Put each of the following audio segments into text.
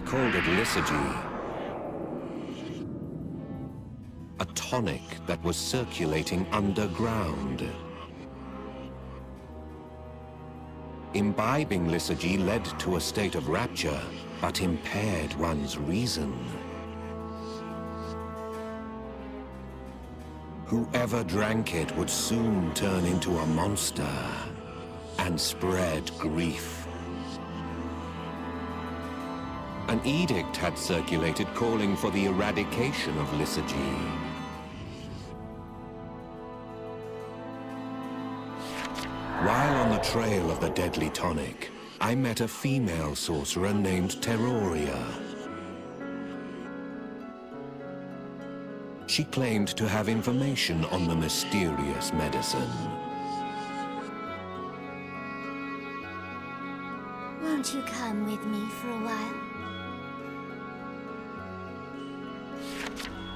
called it lysergy. A tonic that was circulating underground. Imbibing lysergy led to a state of rapture, but impaired one's reason. Whoever drank it would soon turn into a monster and spread grief. An edict had circulated calling for the eradication of lysergy. While on the trail of the deadly tonic, I met a female sorcerer named Terroria. She claimed to have information on the mysterious medicine. Won't you come with me for a while?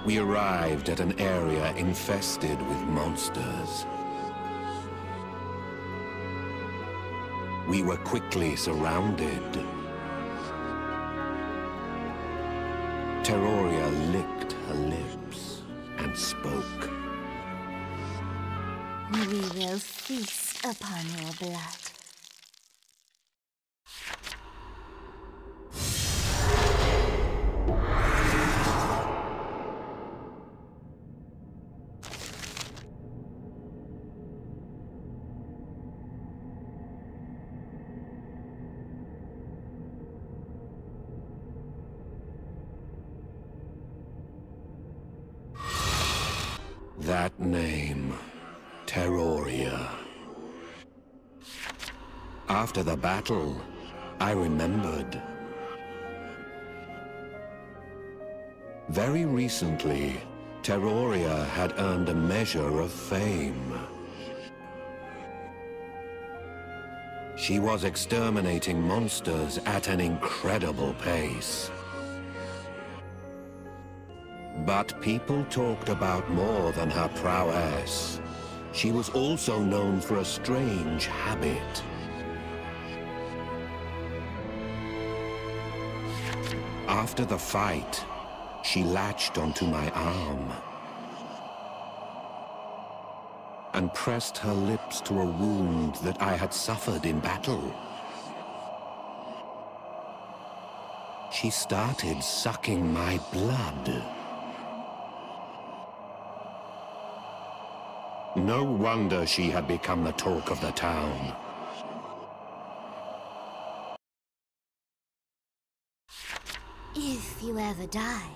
We arrived at an area infested with monsters. We were quickly surrounded. Terroria licked her lips and spoke. We will feast upon your blood. That name, Terroria. After the battle, I remembered. Very recently, Terroria had earned a measure of fame. She was exterminating monsters at an incredible pace. But people talked about more than her prowess. She was also known for a strange habit. After the fight, she latched onto my arm and pressed her lips to a wound that I had suffered in battle. She started sucking my blood. No wonder she had become the talk of the town. If you ever die,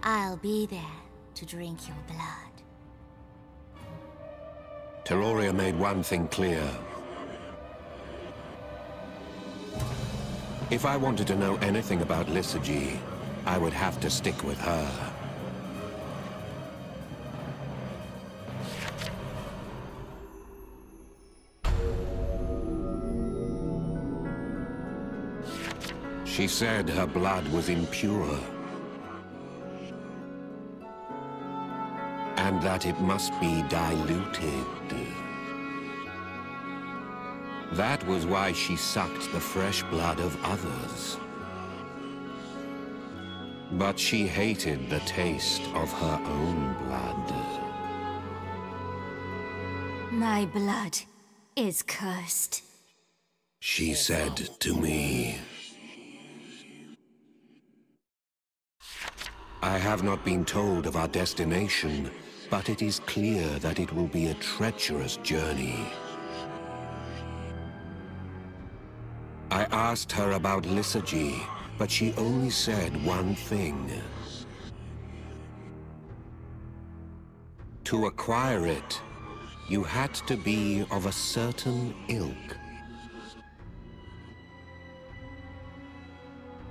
I'll be there to drink your blood. Terroria made one thing clear. If I wanted to know anything about lysergy, I would have to stick with her. She said her blood was impure, and that it must be diluted. That was why she sucked the fresh blood of others. But she hated the taste of her own blood. My blood is cursed, She said to me. I have not been told of our destination, but it is clear that it will be a treacherous journey. I asked her about lysergy, but she only said one thing. To acquire it, you had to be of a certain ilk.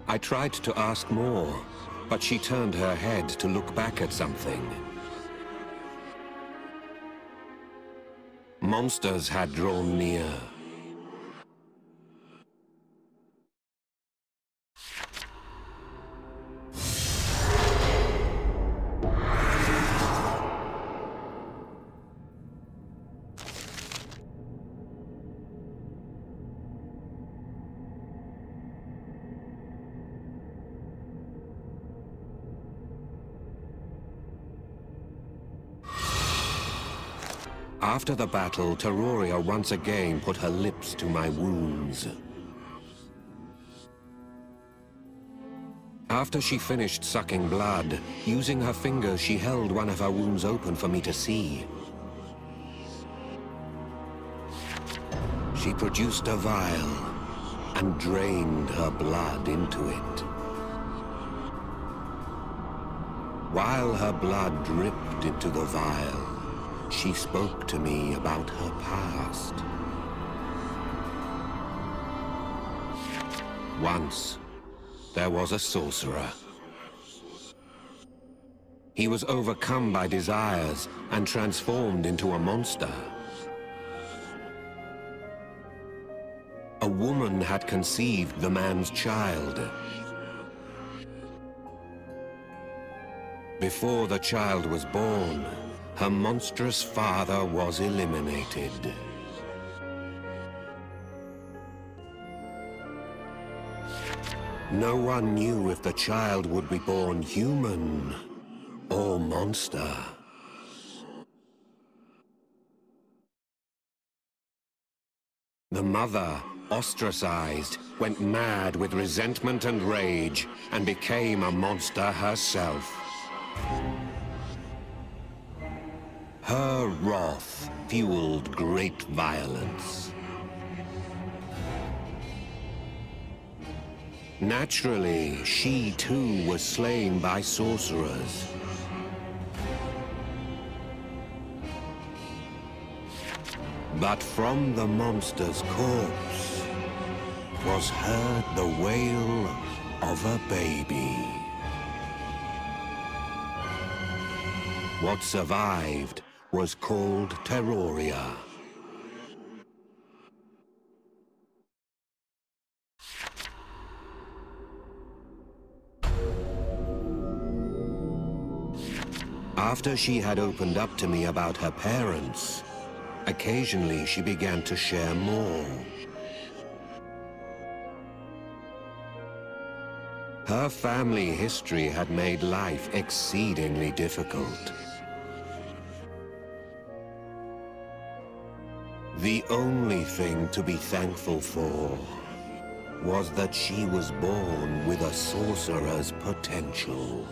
I tried to ask more, but she turned her head to look back at something. Monsters had drawn near. After the battle, Terroria once again put her lips to my wounds. After she finished sucking blood, using her fingers, she held one of her wounds open for me to see. She produced a vial and drained her blood into it. While her blood dripped into the vial, she spoke to me about her past. Once, there was a sorcerer. He was overcome by desires and transformed into a monster. A woman had conceived the man's child. Before the child was born, her monstrous father was eliminated. No one knew if the child would be born human or monster. The mother, ostracized, went mad with resentment and rage and became a monster herself. Her wrath fueled great violence. Naturally, she too was slain by sorcerers. But from the monster's corpse was heard the wail of a baby. What survived was called Terroria. After she had opened up to me about her parents, occasionally she began to share more. Her family history had made life exceedingly difficult. The only thing to be thankful for was that she was born with a sorcerer's potential.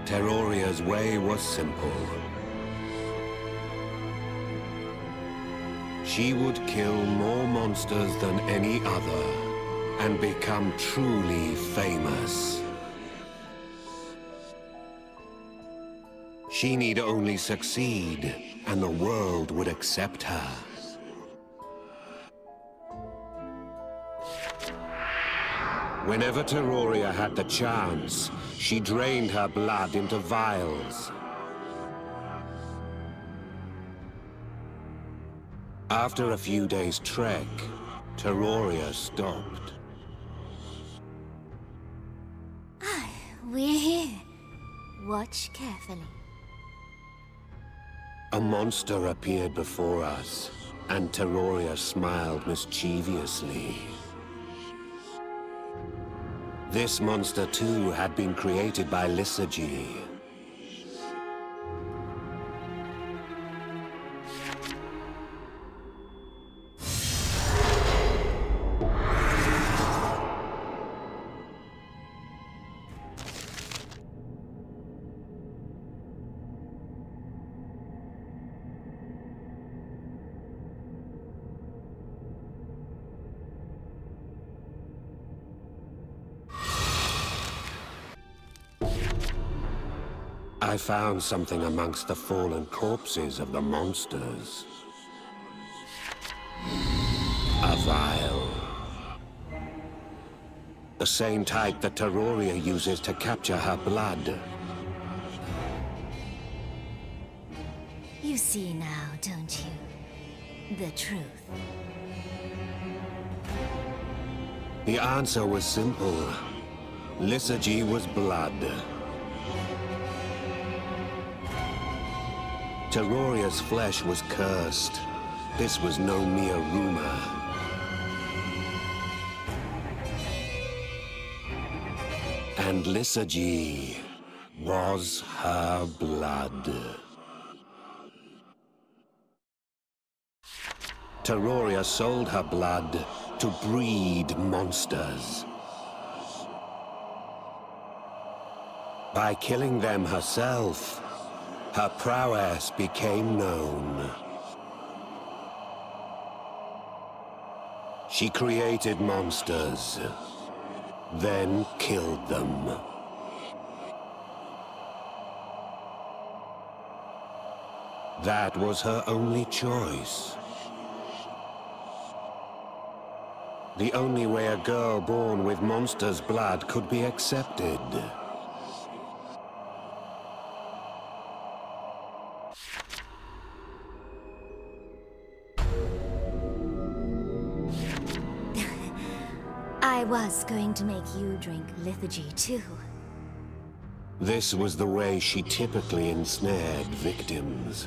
Terroria's way was simple. She would kill more monsters than any other and become truly famous. She need only succeed, and the world would accept her. Whenever Terroria had the chance, she drained her blood into vials. After a few days' trek, Terroria stopped. We're here. Watch carefully. A monster appeared before us, and Terroria smiled mischievously. This monster too had been created by Lysergy. I found something amongst the fallen corpses of the monsters. A vial. The same type that Terroria uses to capture her blood. You see now, don't you? The truth. The answer was simple. Lysergy was blood. Terroria's flesh was cursed. This was no mere rumor. And Lysergy was her blood. Terroria sold her blood to breed monsters. By killing them herself, her prowess became known. She created monsters, then killed them. That was her only choice. The only way a girl born with monster's blood could be accepted. I was going to make you drink lethargy too. This was the way she typically ensnared victims.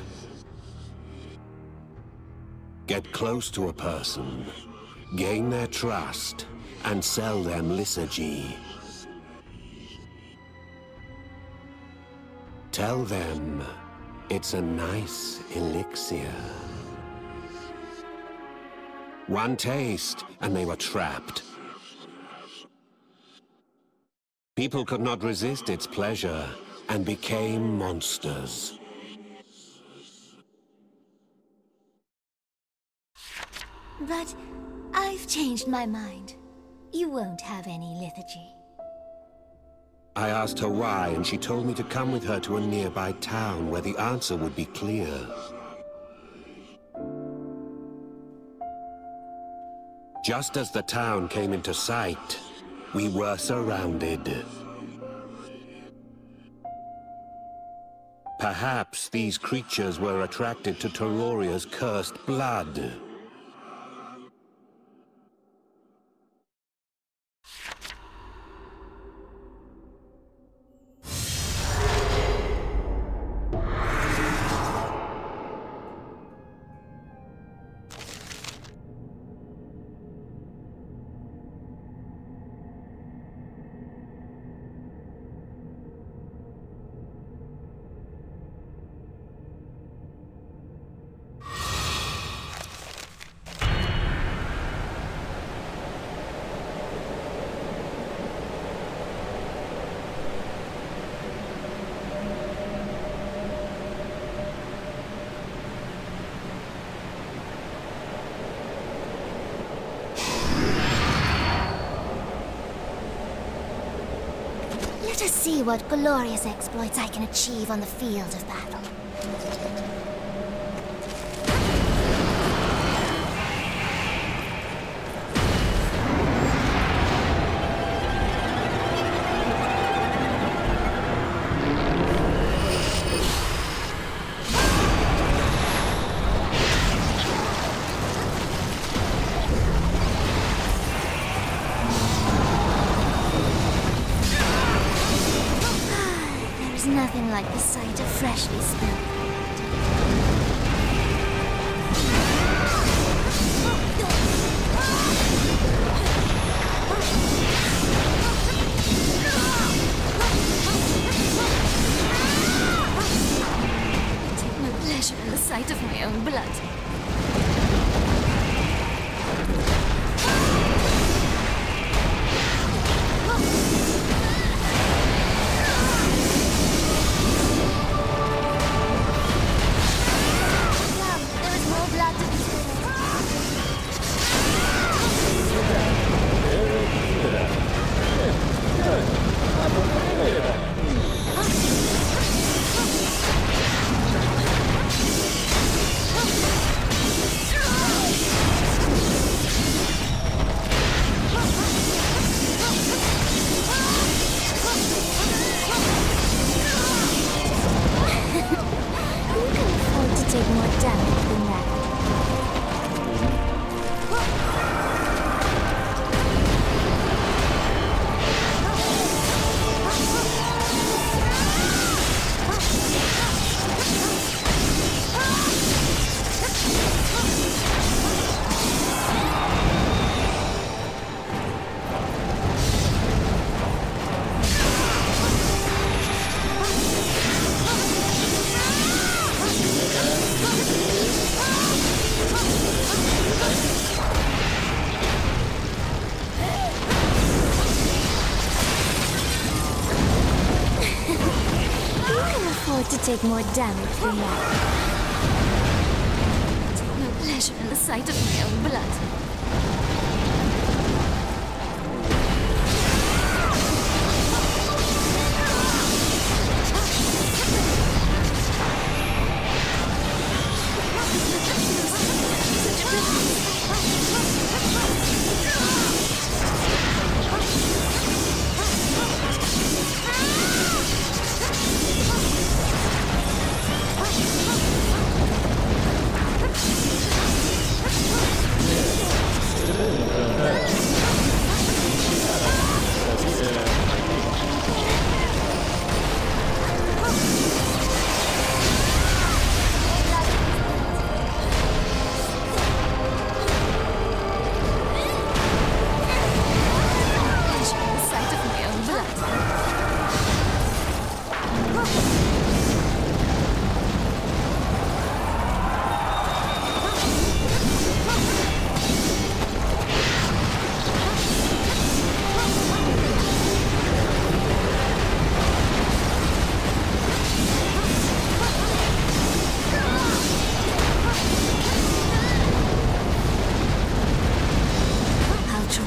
Get close to a person, gain their trust, and sell them lethargy. Tell them it's a nice elixir. One taste, and they were trapped. People could not resist its pleasure, and became monsters. But I've changed my mind. You won't have any lethargy. I asked her why, and she told me to come with her to a nearby town where the answer would be clear. Just as the town came into sight, we were surrounded. Perhaps these creatures were attracted to Terroria's cursed blood. Let us see what glorious exploits I can achieve on the field of battle. Nothing like the sight of freshly spilled blood. I take my pleasure in the sight of my own blood. afford to take more damage than that. Take no pleasure in the sight of my own blood.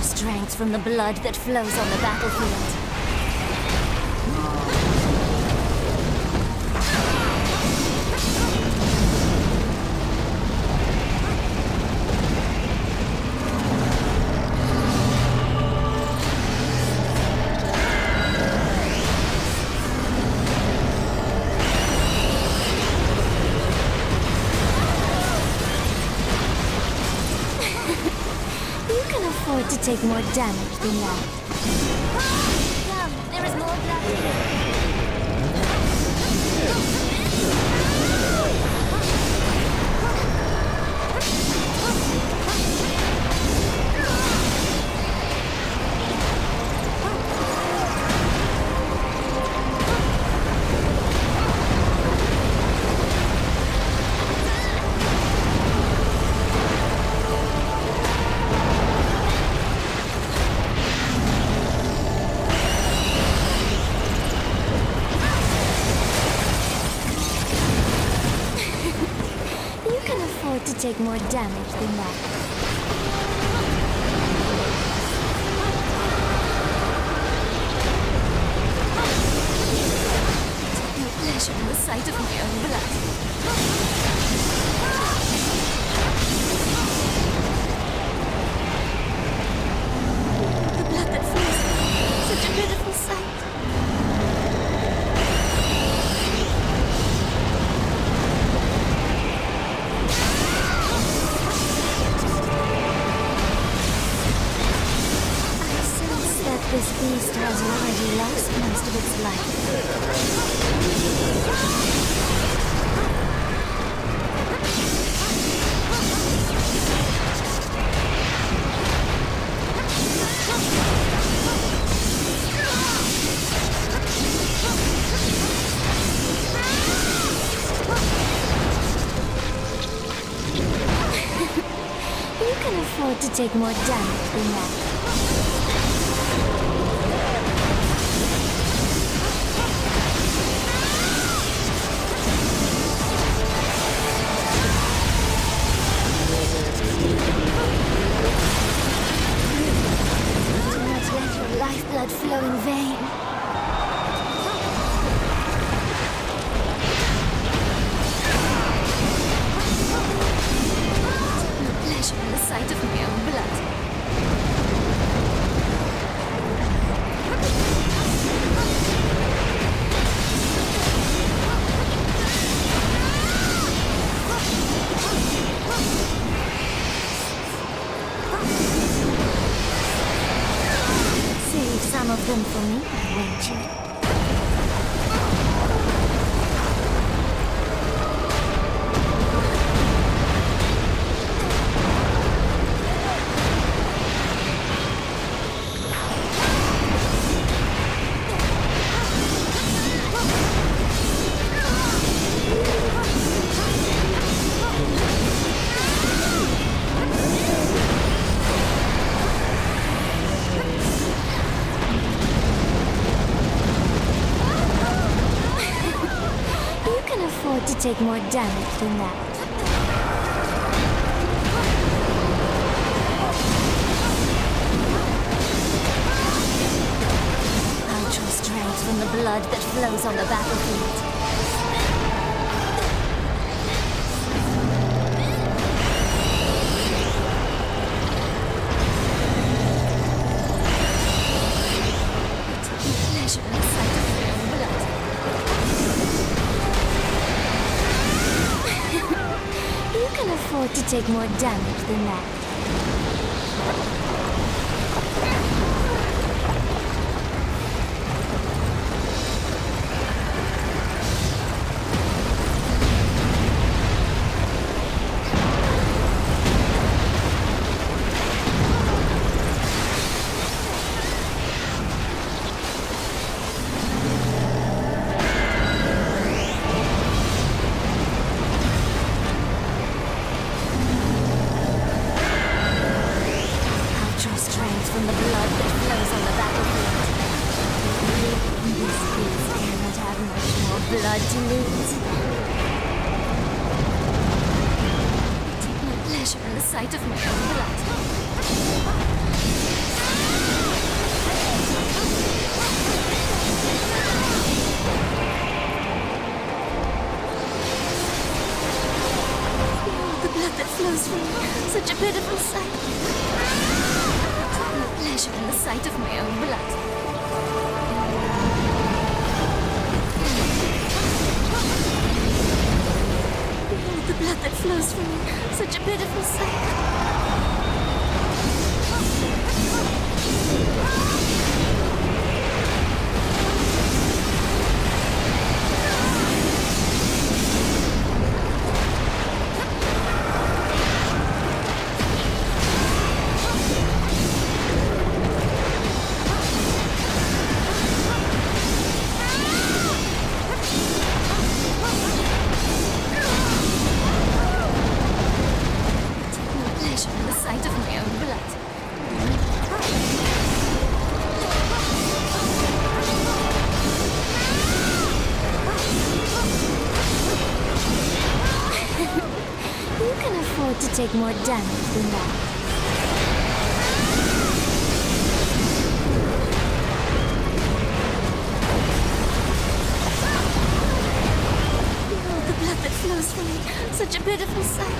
Strength from the blood that flows on the battlefield. To take more damage than that. Come, there is more blood here. To take more damage than that. Take no pleasure in the sight of my own blood. The blood that flows, such a pitiful sight. This beast has already lost most of its life. You can afford to take more damage than that. Lifeblood flow in vain. Take no pleasure in the sight of my own blood. afford to take more damage than that. I'll draw strength from the blood that flows on the battlefield. To take more damage than that. From the blood that flows on the battlefield. This beast cannot have much more blood to lose. I take no pleasure in the sight of my own blood. Behold the blood that flows from me, such a pitiful sight. Pleasure in the sight of my own blood. Behold the blood that flows from me, such a pitiful sight. To take more damage than that. Behold the blood that flows from me, such a pitiful sight.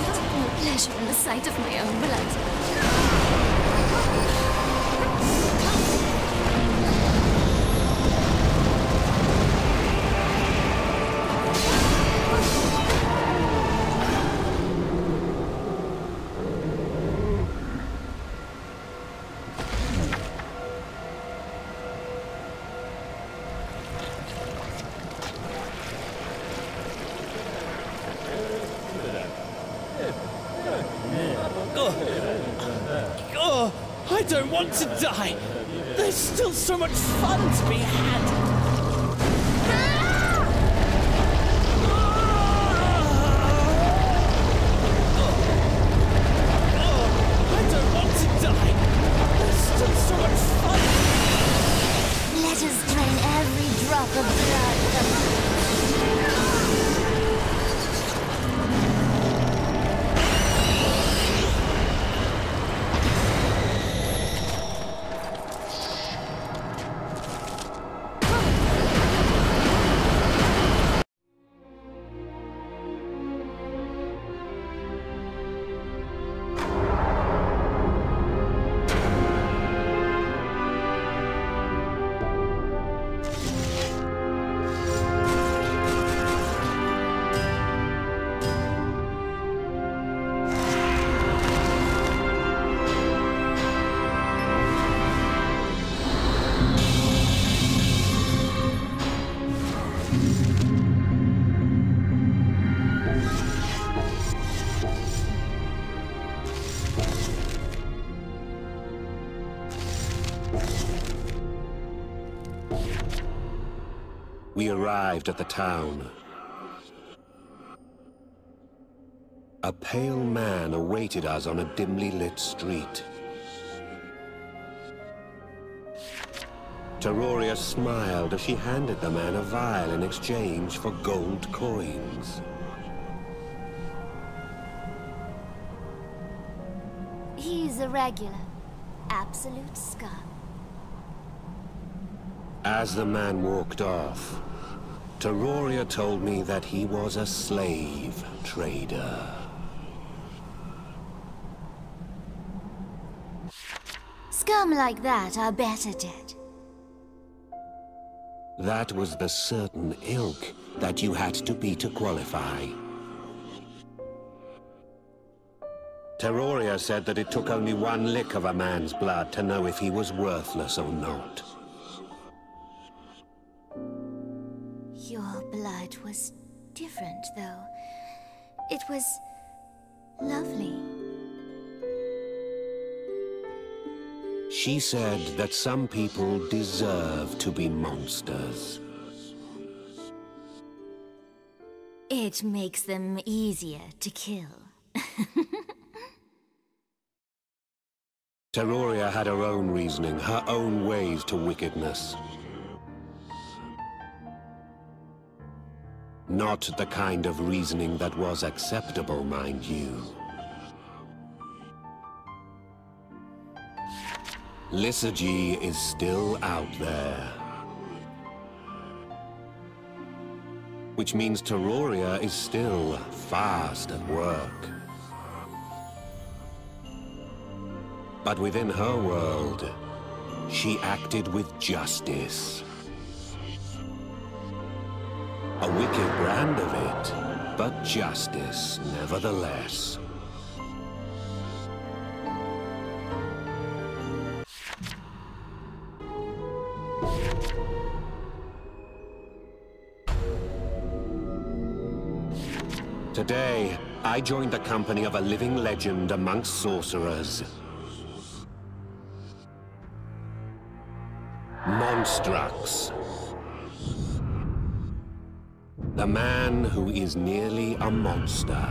I take no pleasure in the sight of my own blood. I don't want to die! There's still so much fun to be had! I don't want to die! There's still so much fun! Let us drain every drop of blood from We arrived at the town. A pale man awaited us on a dimly lit street. Terroria smiled as she handed the man a vial in exchange for gold coins. He's a regular. Absolute scum. As the man walked off, Terroria told me that he was a slave trader. Scum like that are better dead. That was the certain ilk that you had to be to qualify. Terroria said that it took only one lick of a man's blood to know if he was worthless or not. Your blood was different, though. It was lovely. She said that some people deserve to be monsters. It makes them easier to kill. Terroria had her own reasoning, her own ways to wickedness. Not the kind of reasoning that was acceptable, mind you. Lysergy is still out there. Which means Terroria is still fast at work. But within her world, she acted with justice. A wicked brand of it, but justice nevertheless. Today, I joined the company of a living legend amongst sorcerers. Monstrux. The man who is nearly a monster.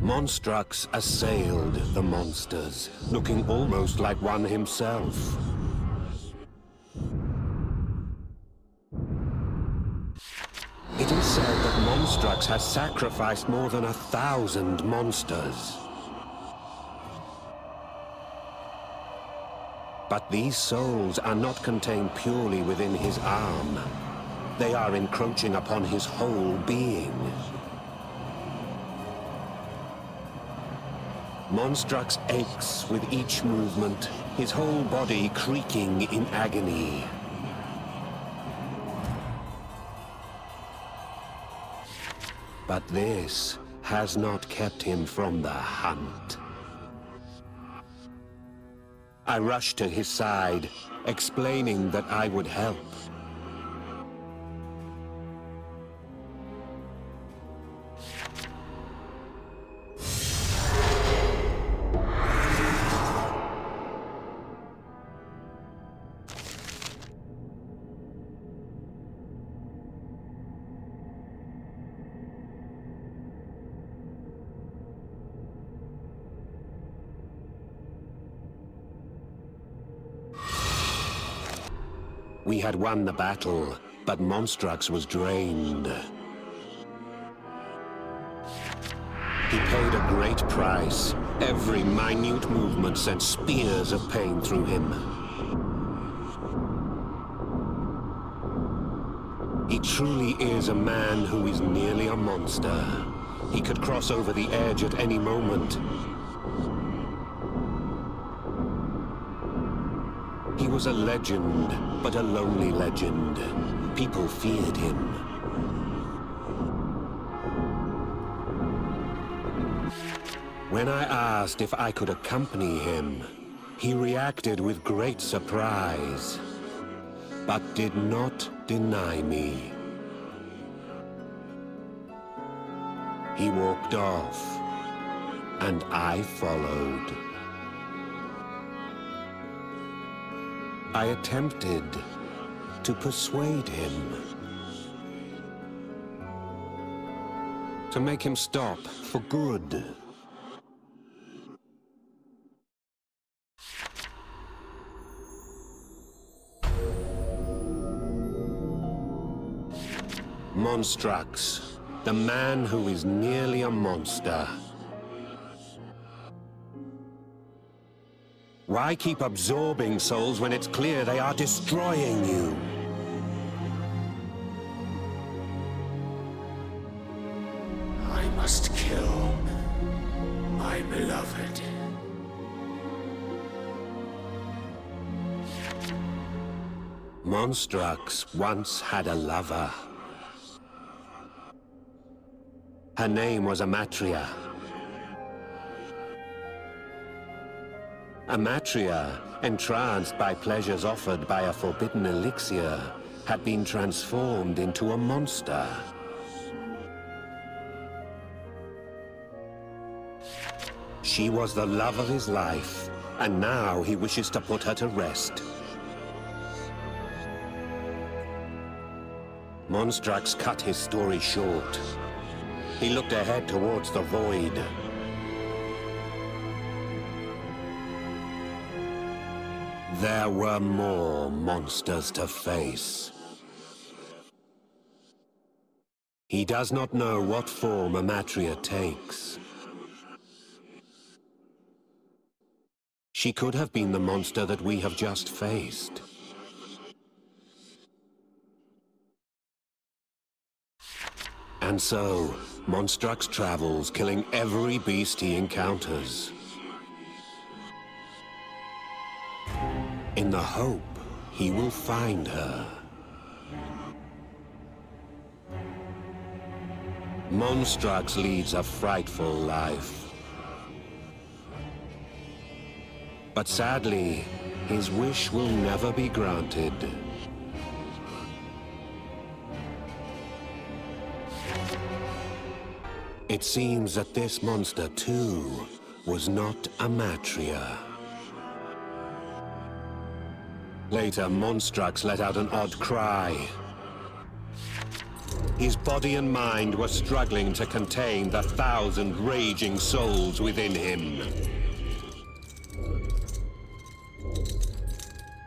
Monstrux assailed the monsters, looking almost like one himself. It is said that Monstrux has sacrificed more than 1,000 monsters. But these souls are not contained purely within his arm. They are encroaching upon his whole being. Monstrux aches with each movement, his whole body creaking in agony. But this has not kept him from the hunt. I rushed to his side, explaining that I would help. We had won the battle, but Monstrux was drained. He paid a great price. Every minute movement sent spears of pain through him. He truly is a man who is nearly a monster. He could cross over the edge at any moment. He was a legend, but a lonely legend. People feared him. When I asked if I could accompany him, he reacted with great surprise, but did not deny me. He walked off, and I followed. I attempted to persuade him, to make him stop for good. Monstrax, the man who is nearly a monster. Why keep absorbing souls when it's clear they are destroying you? I must kill my beloved. Monstrax once had a lover. Her name was Amatria. Amatria, entranced by pleasures offered by a forbidden elixir, had been transformed into a monster. She was the love of his life, and now he wishes to put her to rest. Monstrax cut his story short. He looked ahead towards the void. There were more monsters to face. He does not know what form Amatria takes. She could have been the monster that we have just faced. And so, Monstrax travels, killing every beast he encounters, in the hope he will find her. Monstrax leads a frightful life. But sadly, his wish will never be granted. It seems that this monster, too, was not Amatria. Later, Monstrax let out an odd cry. His body and mind were struggling to contain the 1,000 raging souls within him.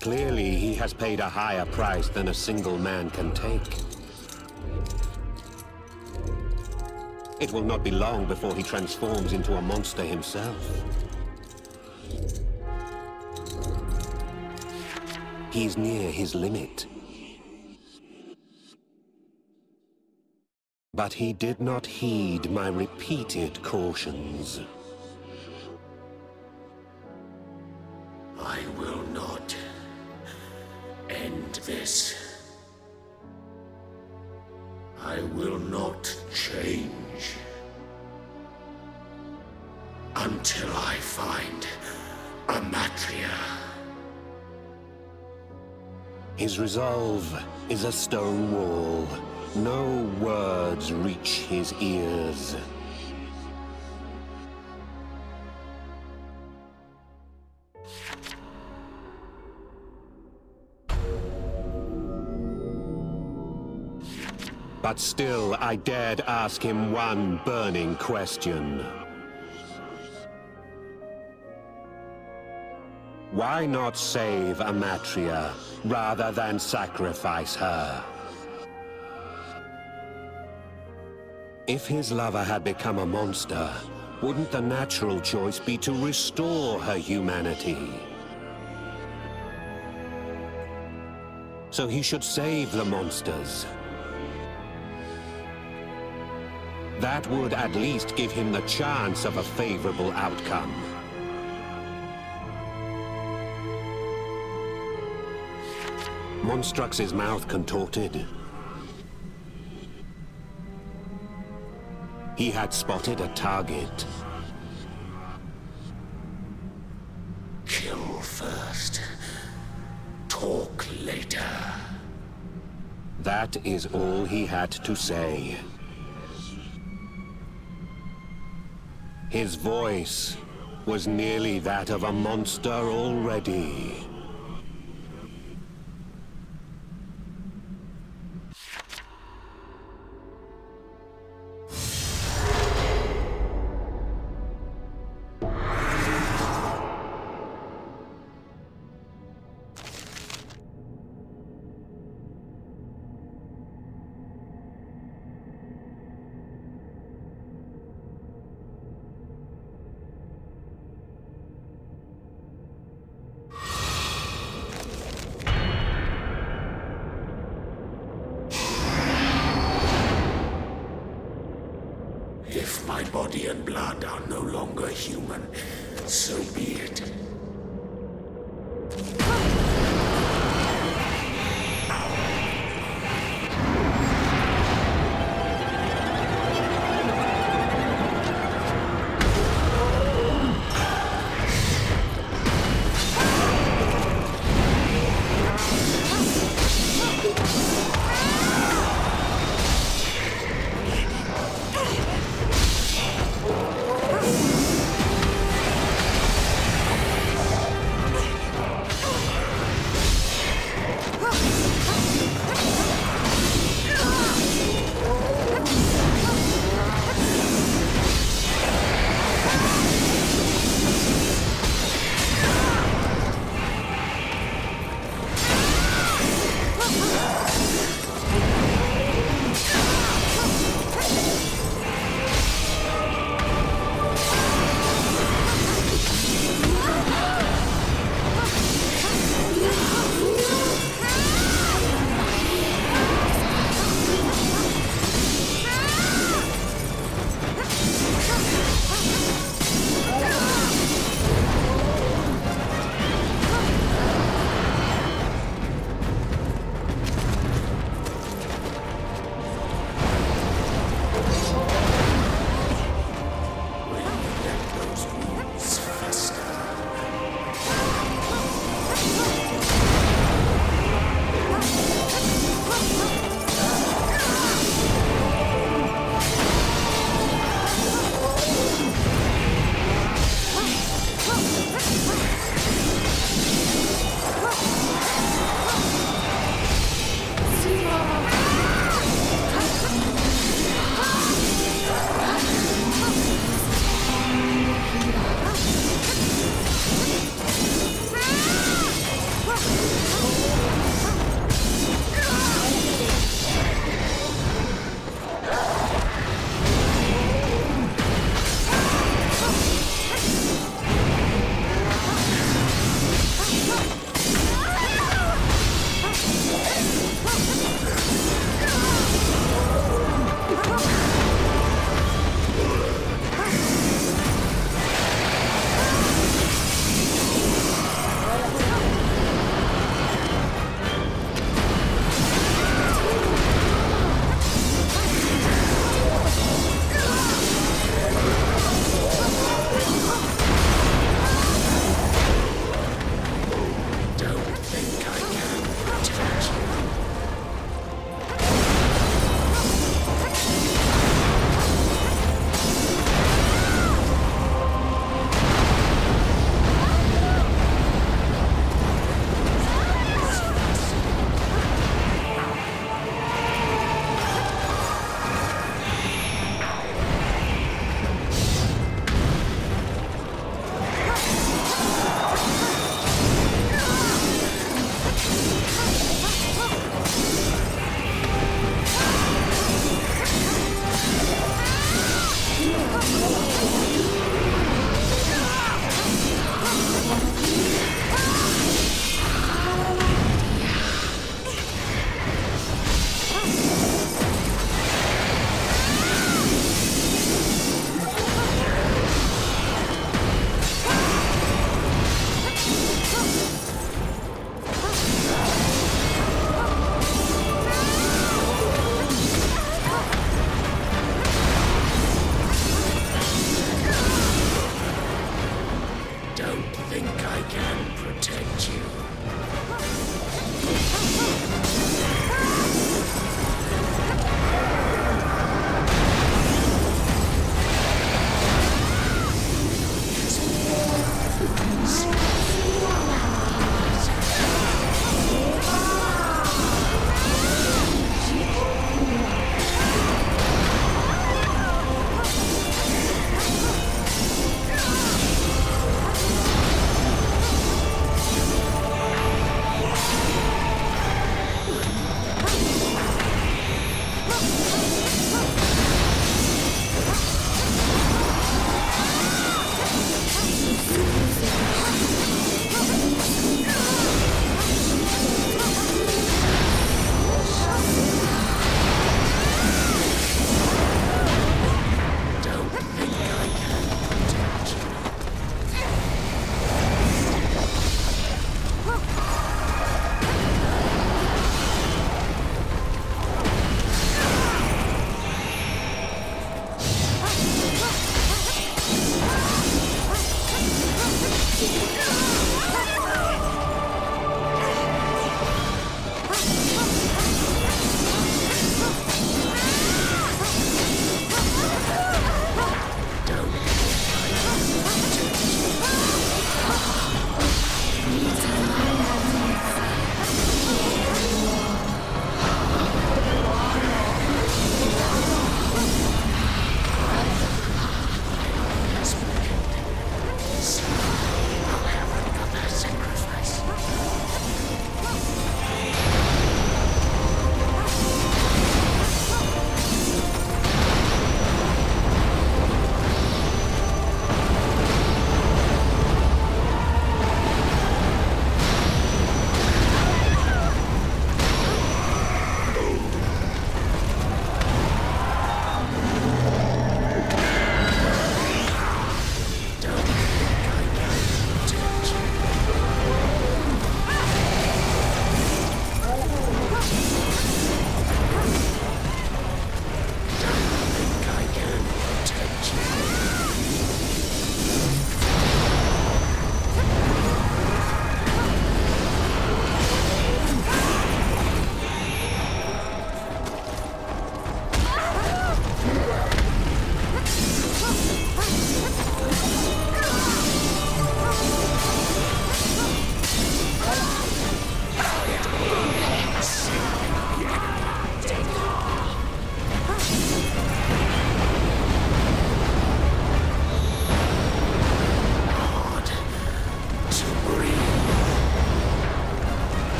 Clearly, he has paid a higher price than a single man can take. It will not be long before he transforms into a monster himself. He's near his limit. But he did not heed my repeated cautions. I will not end this. I will not change until I find Amatria. His resolve is a stone wall. No words reach his ears. But still, I dared ask him one burning question. Why not save Amatria rather than sacrifice her? If his lover had become a monster, wouldn't the natural choice be to restore her humanity? So he should save the monsters. That would at least give him the chance of a favorable outcome. Monstrax's mouth contorted. He had spotted a target. Kill first. Talk later. That is all he had to say. His voice was nearly that of a monster already. body and blood are no longer human, so be it.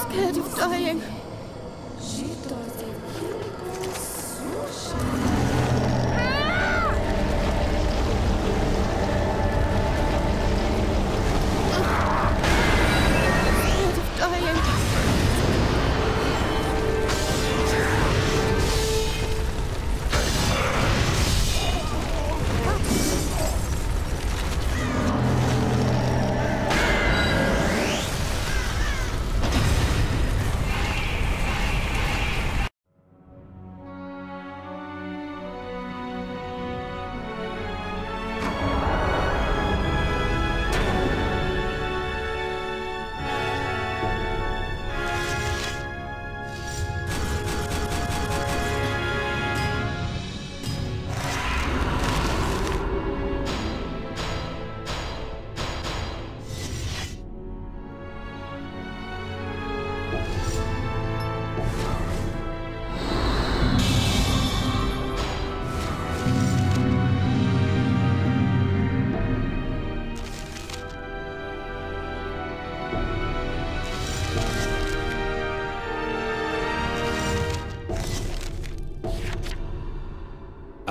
scared of dying.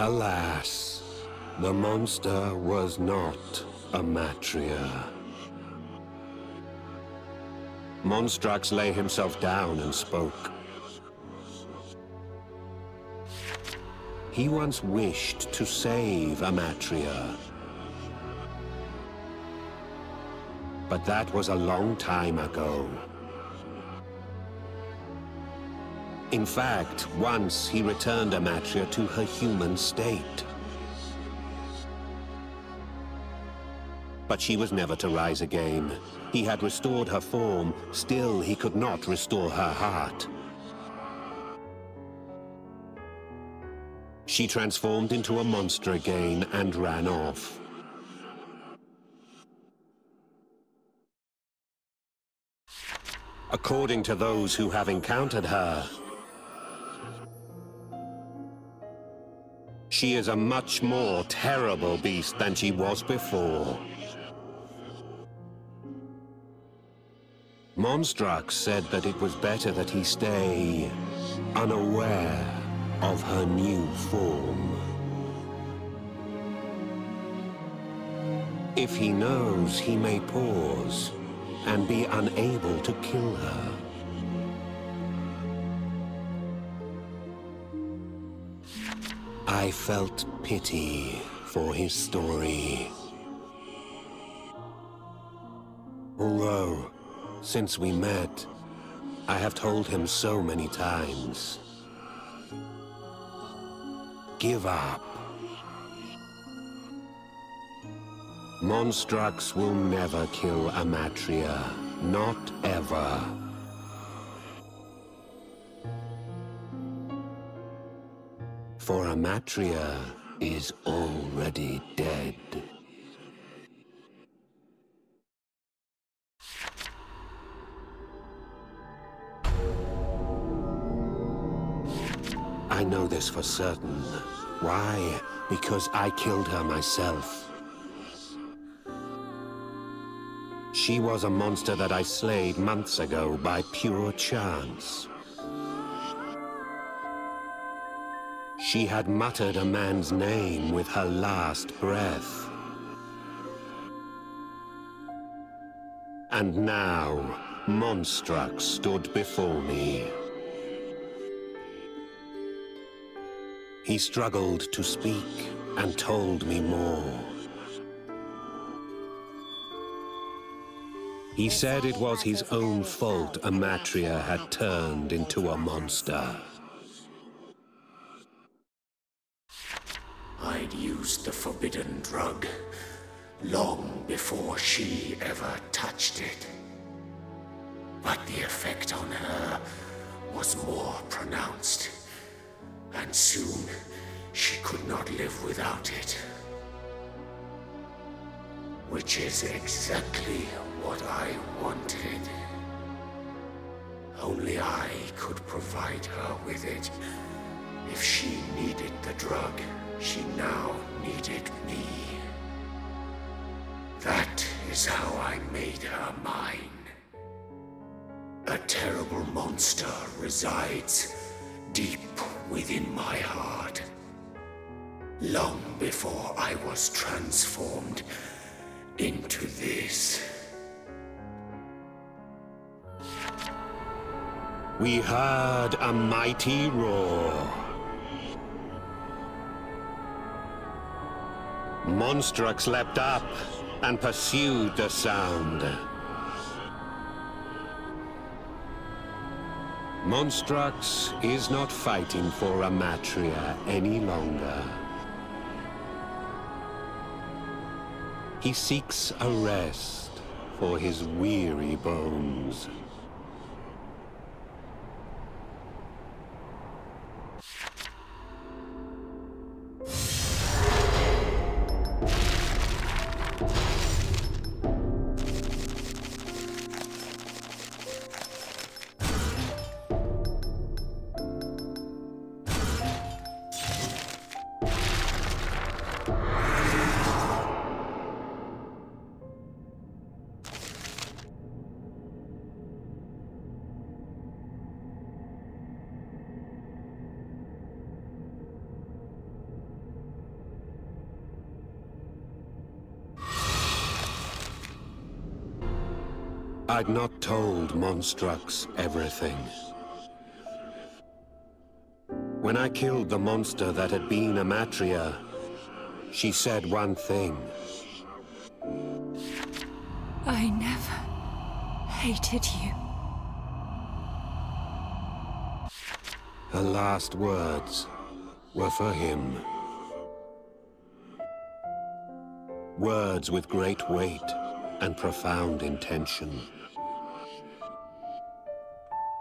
Alas, the monster was not a Matria. Monstrax lay himself down and spoke. He once wished to save Amatria. But that was a long time ago. In fact, once he returned Amatria to her human state. But she was never to rise again. He had restored her form, still he could not restore her heart. She transformed into a monster again and ran off. According to those who have encountered her, she is a much more terrible beast than she was before. Monstrax said that it was better that he stay unaware of her new form. If he knows, he may pause and be unable to kill her. I felt pity for his story. Although, since we met, I have told him so many times. Give up. Monstrax will never kill Amatria. Not ever. For Amatria is already dead. I know this for certain. Why? Because I killed her myself. She was a monster that I slayed months ago by pure chance. She had muttered a man's name with her last breath. And now, Monstrax stood before me. He struggled to speak and told me more. He said it was his own fault Amatria had turned into a monster. I'd used the forbidden drug long before she ever touched it. But the effect on her was more pronounced, and soon she could not live without it. Which is exactly what I wanted. Only I could provide her with it. If she needed the drug, she now needed me. That is how I made her mine. A terrible monster resides deep within my heart. Long before I was transformed into this. We heard a mighty roar. Monstrux leapt up and pursued the sound. Monstrux is not fighting for Amatria any longer. He seeks a rest for his weary bones. I'd not told Monstrux everything. When I killed the monster that had been Amatria, she said one thing. I never hated you. Her last words were for him. Words with great weight and profound intention.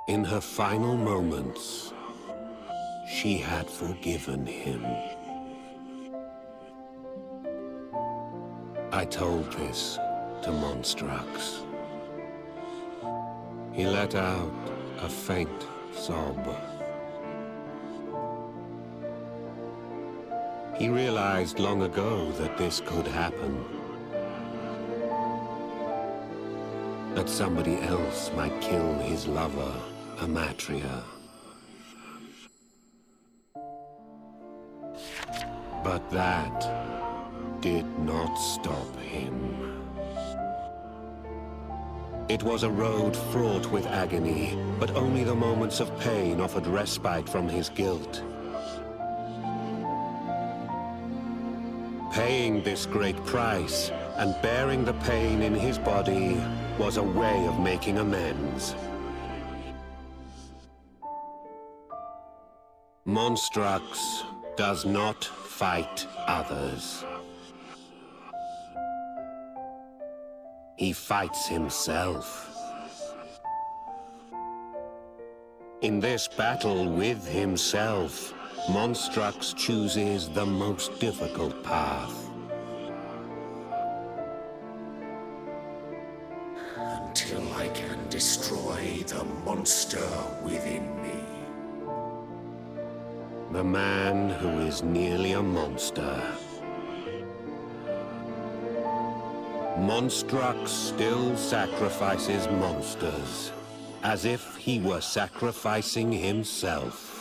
In her final moments, she had forgiven him. I told this to Monstrux. He let out a faint sob. He realized long ago that this could happen. That somebody else might kill his lover, Amatria. But that did not stop him. It was a road fraught with agony, but only the moments of pain offered respite from his guilt. Paying this great price and bearing the pain in his body was a way of making amends. Monstrux does not fight others. He fights himself. In this battle with himself, Monstrux chooses the most difficult path. Until I can destroy the monster within me. The man who is nearly a monster. Monstrux still sacrifices monsters, as if he were sacrificing himself.